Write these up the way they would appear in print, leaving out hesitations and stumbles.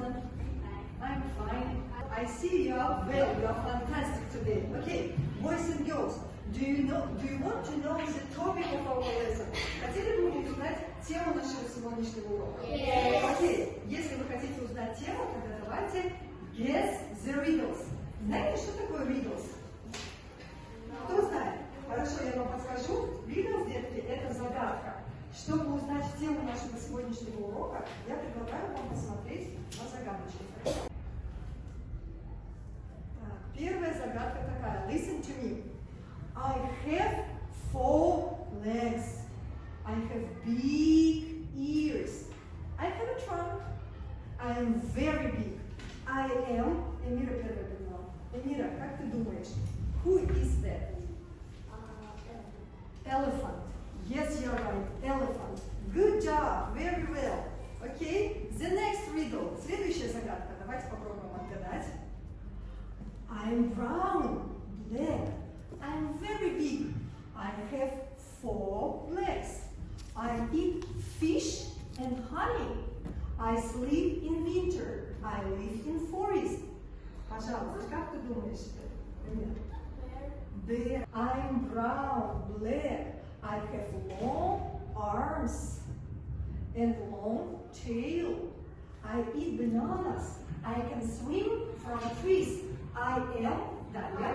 Rosamund? I'm fine. I see you are well. You are fantastic today. Okay, boys and girls, do you want to know the topic of our lesson? Хотели бы вы узнать тему нашего сегодняшнего урока? Yes. Окей, если вы хотите узнать тему, тогда давайте guess the riddles. Знаете, что такое riddles? Кто знает? Хорошо, я вам подскажу. Riddles, детки, это загадка. Чтобы узнать тему нашего сегодняшнего урока, я предлагаю вам посмотреть на загадочку. Так, первая загадка такая. Listen to me. I have 4 legs. I have big ears. I have a trunk. I am very big. I am... Эмира первая придумала. Эмира, как ты думаешь? Who is that? Elephant. Yes, you're right. Elephant. Good job. Very well. Okay. The next riddle. Следующая загадка. Давайте попробуем отгадать. I'm brown, black. I'm very big. I have 4 legs. I eat fish and honey. I sleep in winter. I live in forest. Пожалуйста, как ты думаешь? Bear. I'm brown, black. I have long arms and long tail. I eat bananas. I can swim from trees. I am Дарья.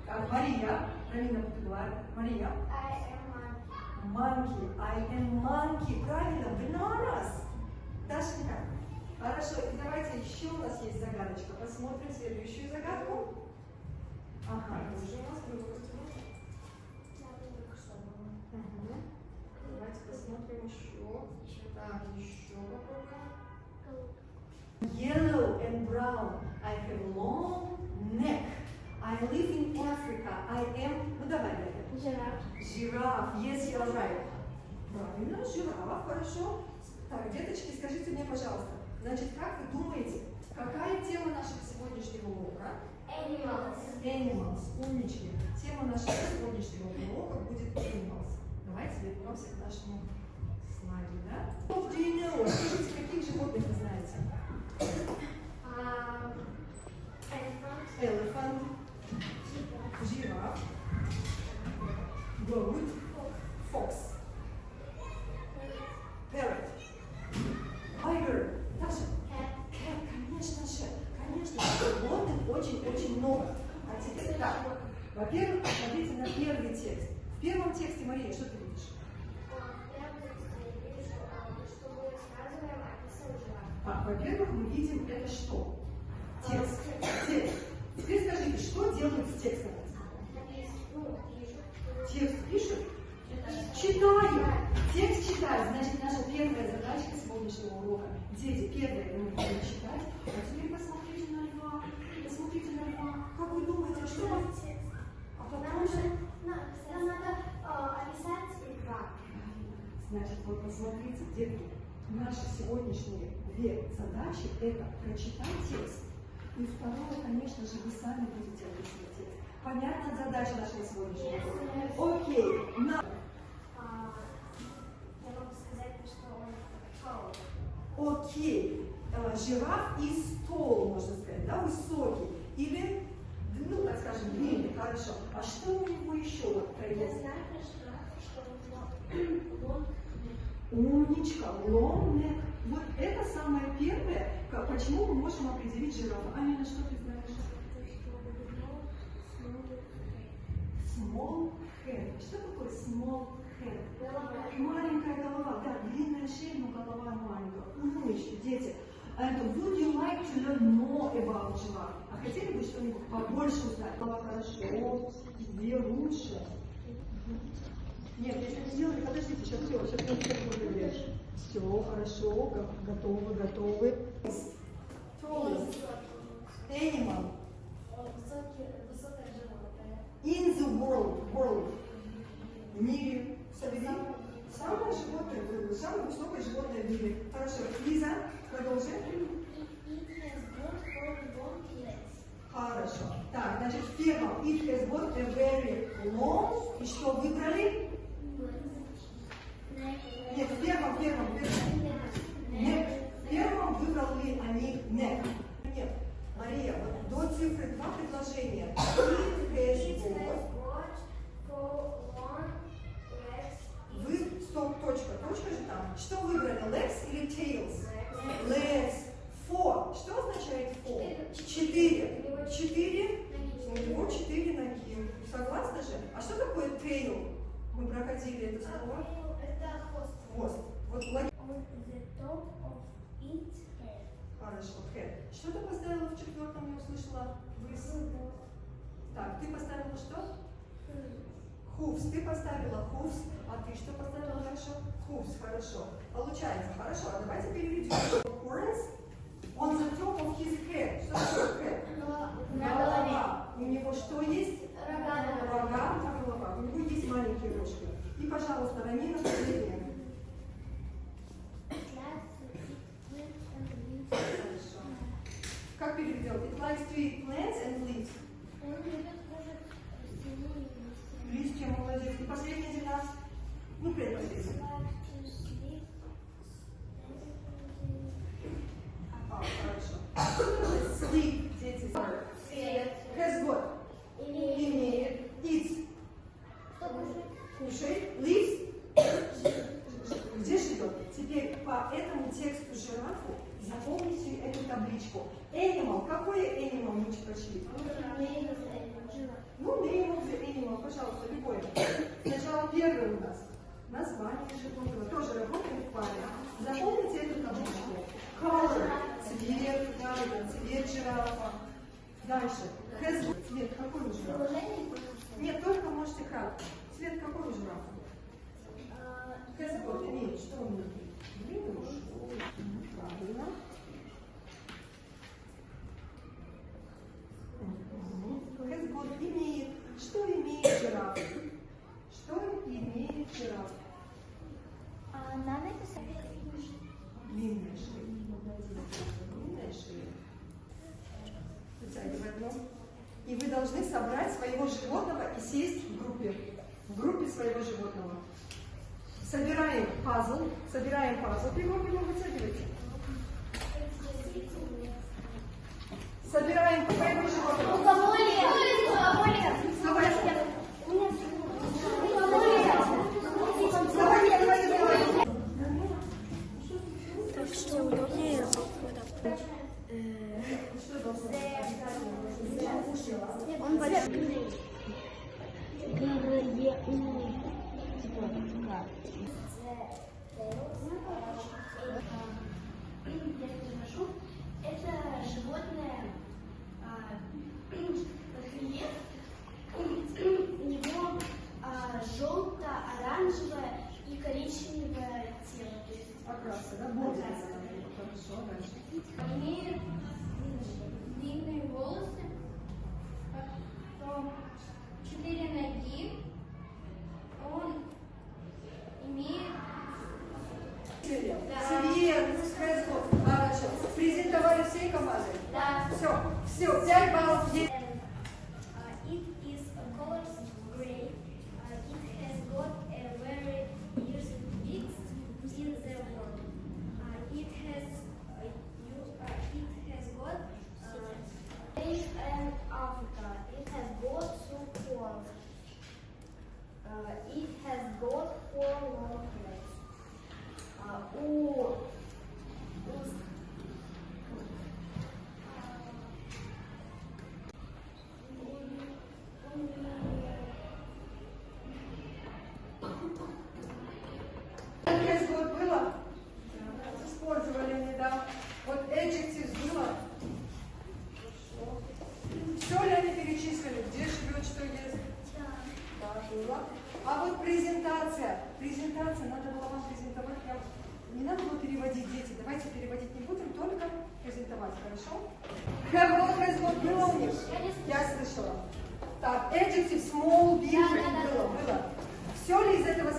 Так, Мария. Правильно поняла. Мария. Monkey. I am monkey. Правильно, bananas. Дашенька. Хорошо, и давайте еще у нас есть загадочка. Посмотрим следующую загадку. Ага, это уже у нас выпустили. Давайте посмотрим еще. Так, еще попробуем. Yellow and brown. I have long neck. I live in Africa. I am... Ну давай, Галя. Жираф. Yes, you're right. Правильно, жираф, хорошо. Так, деточки, скажите мне, пожалуйста, значит, как вы думаете, какая тема нашего сегодняшнего урока? Animals. Умнички. Тема нашего сегодняшнего урока будет animals. Давайте вернемся к нашему слайду, да? What do you know? Скажите, каких животных вы знаете? Elephant. Жираф. Goat. Fox. Parrot. Tiger. Даша. Cat. Конечно же. Конечно же. Животных очень-очень много. А теперь так. Во-первых, посмотрите на первый текст. В первом тексте, Мария, что ты видишь? Во-первых, мы видим это что? Текст. Текст. Теперь скажите, что делают с текстом? Текст пишут? Читаю. Текст читаю. Значит, наша первая задачка сегодняшнего урока. Дети, первое, мы будем читать. А теперь посмотрите на льва. Посмотрите на льва. Как вы думаете, что у вас текст? А потом же... Нам надо описать льва. Значит, вот посмотрите, детки, наши сегодняшние 2 задачи – это прочитать текст. И второе, конечно же, вы сами будете описывать текст. Понятна задача нашего сегодняшнего урока? Окей. Я могу сказать, что он tall. Окей. Жираф и стол, можно сказать, да, высокий. Или, ну, так скажем, длинный, хорошо. А что у него еще? Вот, Я знаю про жирафа, что у него long neck. Умничка, long neck. Вот это самое первое, почему мы можем определить жирафа. Амина, что ты знаешь? Small head. Что такое small head? Маленькая голова. Да, длинная шея, но голова маленькая. Умнички, дети. Would you like to learn more about giraffe? А хотели бы что-нибудь побольше узнать? Голова хорошо, где лучше? Нет, если не делали, подождите, сейчас все, сейчас мы все будем. Все, хорошо, готовы. Tallest animal Высокое животное. in the world. В мире. Самое животное, самое высокое животное в мире. Хорошо, Лиза, продолжим. Хорошо. Так, значит, в первом it has got a very long. И что выбрали? Нет, в первом. Eat hair. Хорошо, head. Что ты поставила в четвертом, не услышала? Так, ты поставила что? Hooves. Ты поставила hooves, а ты что поставила дальше? Hooves, хорошо. Получается, хорошо. А давайте переведем. Horns on the top of his head. Что такое head? Голова. У него что есть? Рога на головах. У него есть маленькие рожки. И, пожалуйста, рони на последнее. Хорошо. Как переведем? It likes to eat plants and leaves. Листья, молодец. И последняя длина. Ну, предпоследняя. Хорошо. Sleep, дети. Has got. Имеет. Eats. Кушает. Lives. Где живет? Теперь по этому тексту жирафу запомните эту табличку. Animal. Какое animal мы прочли? Ну, name of the animal, пожалуйста, любой. Сначала первый у нас. Название животного. Тоже работаем в паре. Запомните эту табличку. Color. Цвет, да, цвет жирафа. Дальше. Has. Цвет какой у жирафа? Нет, только можете кратко. Цвет какой у жирафа? Has got. Имеет. Что он внутри? Правильно. Has got. Имеет. Что имеет жираф? Что имеет жираф? Надо написать. Длинная шея. Длинная шея. Вытягивай ног. И вы должны собрать своего животного и сесть в группе. В группе своего животного. Собираем пазл. Прямой вытягивайте. Собираем своего животного. Он большой. Это животное хребет, у него желто-оранжевое и коричневое тело. Окраска, да? Хорошо, дальше. Имеет длинные волосы, потом 4 ноги. Он имеет Цвет. Хорошо. Презентовали всей командой? Да. Все, 5 баллов есть. It is a color gray. It has got a very used beak in the world. It has got and Africa. It has got support. It has got 4 long legs. Has got было? Использовали недавно. Вот adjectives было? Все ли они перечислили? Где живет, что есть? Да, было. А вот презентация. Презентация, надо было вам презентовать. Не надо было переводить, дети. Давайте переводить не будем, только презентовать, хорошо? Has got было у них? Я слышала. Так, adjective small, big было. Все ли из этого